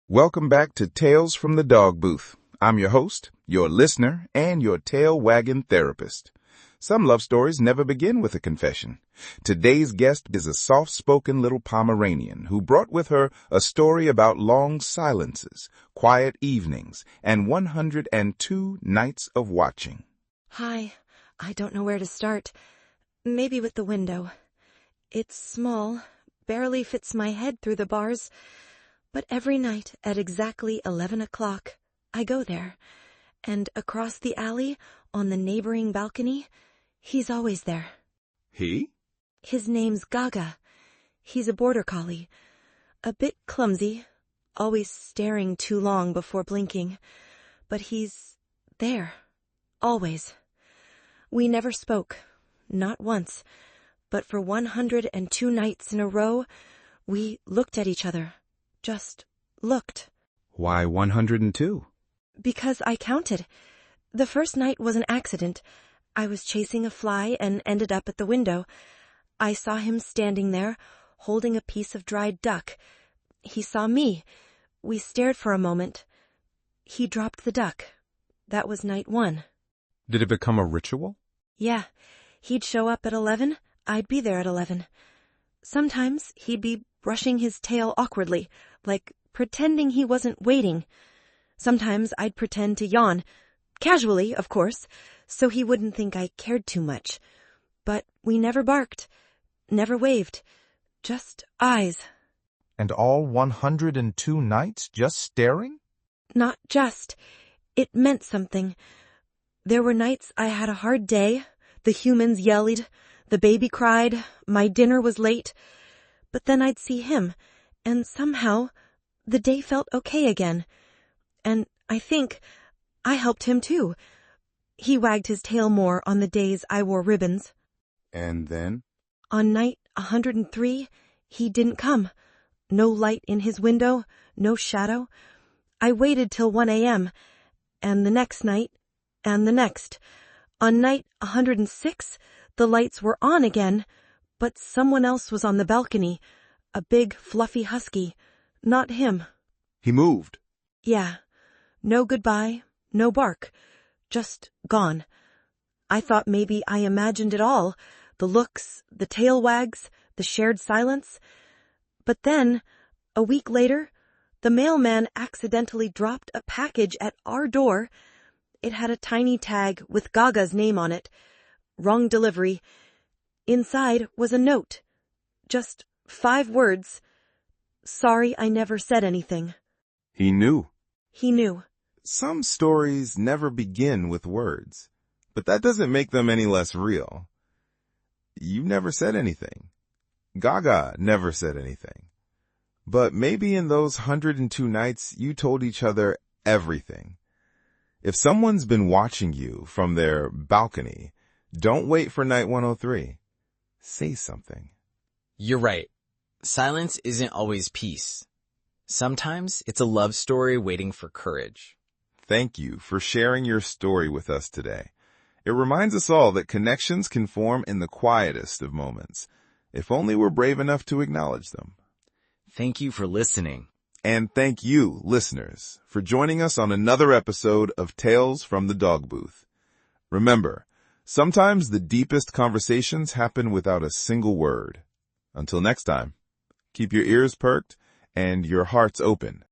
Welcome back to Tales from the Dog Booth. I'm your host, your listener, and your tail wagging therapist. Some love stories never begin with a confession. Today's guest is a soft-spoken little Pomeranian who brought with her a story about long silences, quiet evenings, and 102 nights of watching. Hi, I don't know where to start. Maybe with the window. It's small, barely fits my head through the bars. But every night at exactly 11 o'clock, I go there, and across the alley, on the neighboring balcony, he's always there. He? His name's Gaga. He's a border collie, a bit clumsy, always staring too long before blinking, but he's there, always. We never spoke, not once, but for 102 nights in a row, we looked at each other. Just looked. Why 102? Because I counted. The first night was an accident. I was chasing a fly and ended up at the window. I saw him standing there, holding a piece of dried duck. He saw me. We stared for a moment. He dropped the duck. That was night 1. Did it become a ritual? Yeah. He'd show up at 11. I'd be there at 11. Sometimes he'd be brushing his tail awkwardly, like pretending he wasn't waiting. Sometimes I'd pretend to yawn, casually, of course, so he wouldn't think I cared too much. But we never barked, never waved, just eyes. And all 102 nights just staring? Not just. It meant something. There were nights I had a hard day, the humans yelled, the baby cried, my dinner was late. But then I'd see him, and somehow the day felt okay again. And I think I helped him too. He wagged his tail more on the days I wore ribbons. And then? On night 103, he didn't come. No light in his window, no shadow. I waited till 1 a.m., and the next night, and the next. On night 106, the lights were on again, but someone else was on the balcony, a big, fluffy husky. Not him. He moved. Yeah. No goodbye, no bark. Just gone. I thought maybe I imagined it all. The looks, the tail wags, the shared silence. But then, a week later, the mailman accidentally dropped a package at our door. It had a tiny tag with Gaga's name on it. Wrong delivery. Inside was a note. Just 5 words. Sorry I never said anything. He knew. He knew. Some stories never begin with words, but that doesn't make them any less real. You never said anything. Gaga never said anything. But maybe in those 102 nights, you told each other everything. If someone's been watching you from their balcony, don't wait for night 103. Say something. You're right. Silence isn't always peace. Sometimes it's a love story waiting for courage. Thank you for sharing your story with us today. It reminds us all that connections can form in the quietest of moments, if only we're brave enough to acknowledge them. Thank you for listening. And thank you, listeners, for joining us on another episode of Tales from the Dog Booth. Remember, sometimes the deepest conversations happen without a single word. Until next time, keep your ears perked and your hearts open.